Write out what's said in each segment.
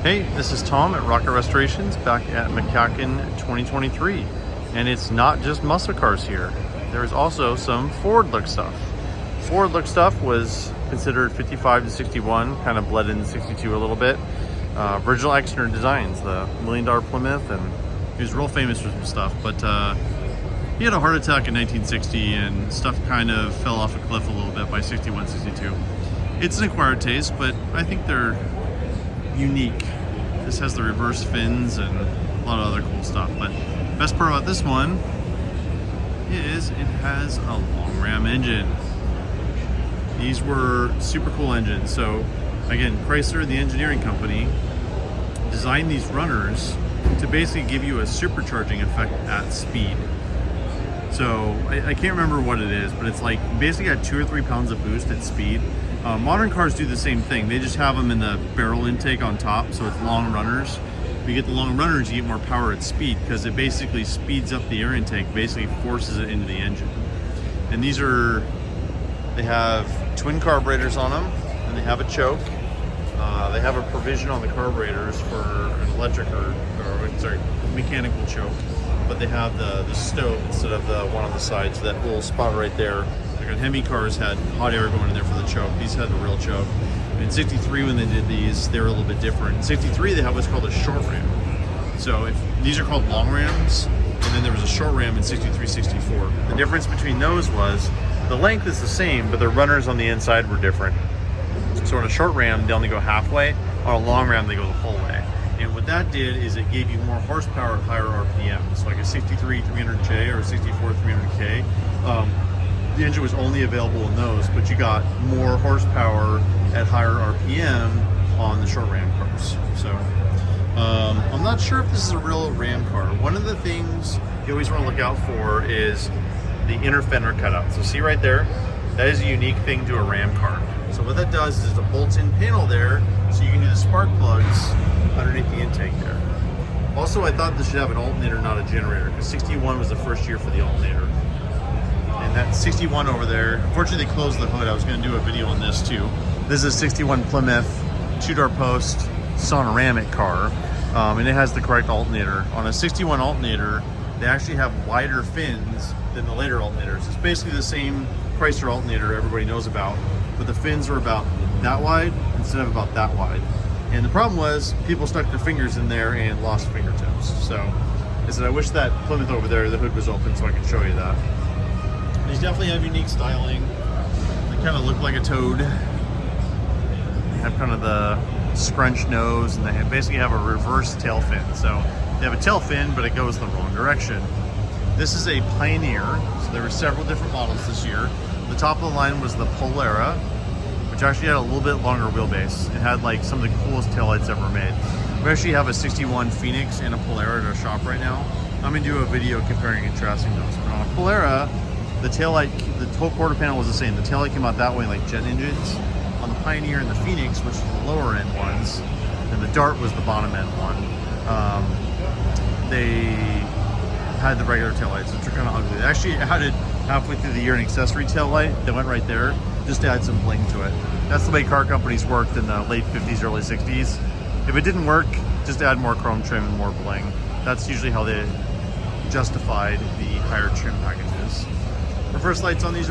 Hey, this is Tom at Rocket Restorations back at MCACN 2023. And it's not just muscle cars here. There's also some forward look stuff. Forward look stuff was considered 55 to 61, kind of bled into 62 a little bit. Virgil Exner designs, the $1 million Plymouth, and he was real famous for some stuff, but he had a heart attack in 1960 and stuff kind of fell off a cliff a little bit by 61, 62. It's an acquired taste, but I think they're unique. This has the reverse fins and a lot of other cool stuff, but best part about this one is it has a long ram engine. These were super cool engines. So again, Chrysler, the engineering company, designed these runners to basically give you a supercharging effect at speed. So I can't remember what it is, but it's like basically got 2 or 3 pounds of boost at speed. Modern cars do the same thing. They just have them in the barrel intake on top, so it's long runners. If you get the long runners, you get more power at speed because it basically speeds up the air intake, basically forces it into the engine. And these are, they have twin carburetors on them, and they have a choke. They have a provision on the carburetors for an electric or mechanical choke, but they have the stove instead of the one on the side, so that little spot right there. Like on Hemi cars had hot air going in there for the choke. These had a real choke. In 63, when they did these, they were a little bit different. In 63, they have what's called a short ram. So these are called long rams, and then there was a short ram in 63, 64. The difference between those was the length is the same, but the runners on the inside were different. So on a short ram, they only go halfway. On a long ram, they go the whole way. And what that did is it gave you more horsepower at higher RPM. So like a 63 300K or a 64 300K. The engine was only available in those, but you got more horsepower at higher RPM on the short ram cars. So I'm not sure if this is a real ram car. One of the things you always want to look out for is the inner fender cutout. So see right there, that is a unique thing to a ram car. So what that does is a bolt-in panel there, so you can do the spark plugs underneath the intake there. Also, I thought this should have an alternator, not a generator, because 61 was the first year for the alternator. And that 61 over there, unfortunately they closed the hood. I was going to do a video on this too. This is a 61 Plymouth 2-door post sonoramic car, and it has the correct alternator. On a 61 alternator, they actually have wider fins than the later alternators. It's basically the same Chrysler alternator everybody knows about, but the fins were about that wide instead of about that wide. And the problem was people stuck their fingers in there and lost fingertips. So I said, I wish that Plymouth over there, the hood was open so I could show you that. These definitely have unique styling. They kind of look like a toad. They have kind of the scrunch nose, and they basically have a reverse tail fin. So they have a tail fin, but it goes the wrong direction. This is a Pioneer, so there were several different models this year. The top of the line was the Polera, which actually had a little bit longer wheelbase. It had like some of the coolest taillights ever made. We actually have a 61 Phoenix and a Polera at our shop right now. I'm gonna do a video comparing and contrasting those. But on a Polera, the taillight, the whole quarter panel was the same. The taillight came out that way like jet engines. On the Pioneer and the Phoenix, which are the lower end ones, and the Dart was the bottom end one, they had the regular taillights, which are kind of ugly. They actually added halfway through the year an accessory taillight that went right there, just to add some bling to it. That's the way car companies worked in the late 50s, early 60s. If it didn't work, just add more chrome trim and more bling. That's usually how they justified the higher trim packages. Reverse lights on these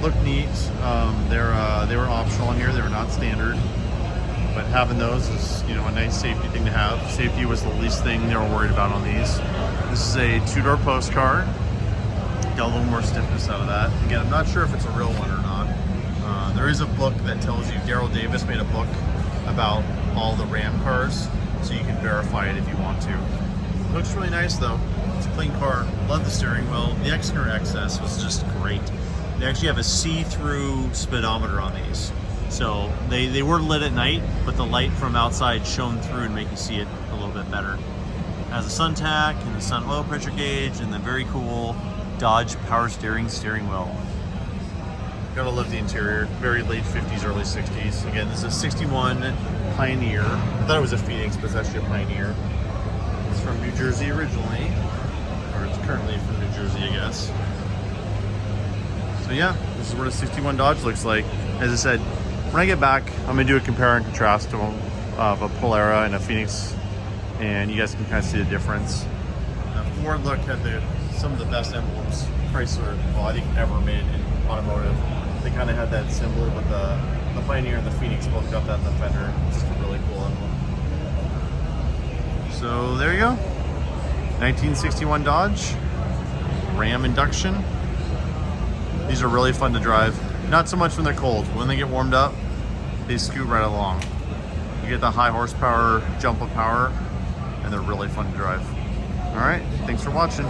look neat. They were optional on here. They were not standard, but having those is, you know, a nice safety thing to have. Safety was the least thing they were worried about on these. This is a 2-door post car. Got a little more stiffness out of that. Again, I'm not sure if it's a real one or not. There is a book that tells you, Daryl Davis made a book about all the Ram cars, so you can verify it if you want to. It looks really nice though. It's a clean car. Love the steering wheel. The Exner XS was just great. They actually have a see-through speedometer on these. So they were lit at night, but the light from outside shone through and make you see it a little bit better. It has a sun tack and a sun oil pressure gauge and the very cool Dodge power steering wheel. Gotta love the interior. Very late 50s, early 60s. Again, this is a 61 Pioneer. I thought it was a Phoenix, but it's actually a Pioneer. It's from New Jersey originally, or it's currently from New Jersey, I guess. So yeah, this is what a 61 Dodge looks like. As I said, when I get back, I'm gonna do a compare and contrast to them. of a Polara and a Phoenix, and you guys can kind of see the difference. Ford look had some of the best emblems Chrysler, well, I think ever made in automotive. They kind of had that symbol with the Pioneer and the Phoenix both got that in the fender. It's just a really cool emblem. So there you go. 1961 Dodge Ram Induction. These are really fun to drive. Not so much when they're cold. When they get warmed up, they scoot right along. You get the high horsepower jump of power, and they're really fun to drive. All right, thanks for watching.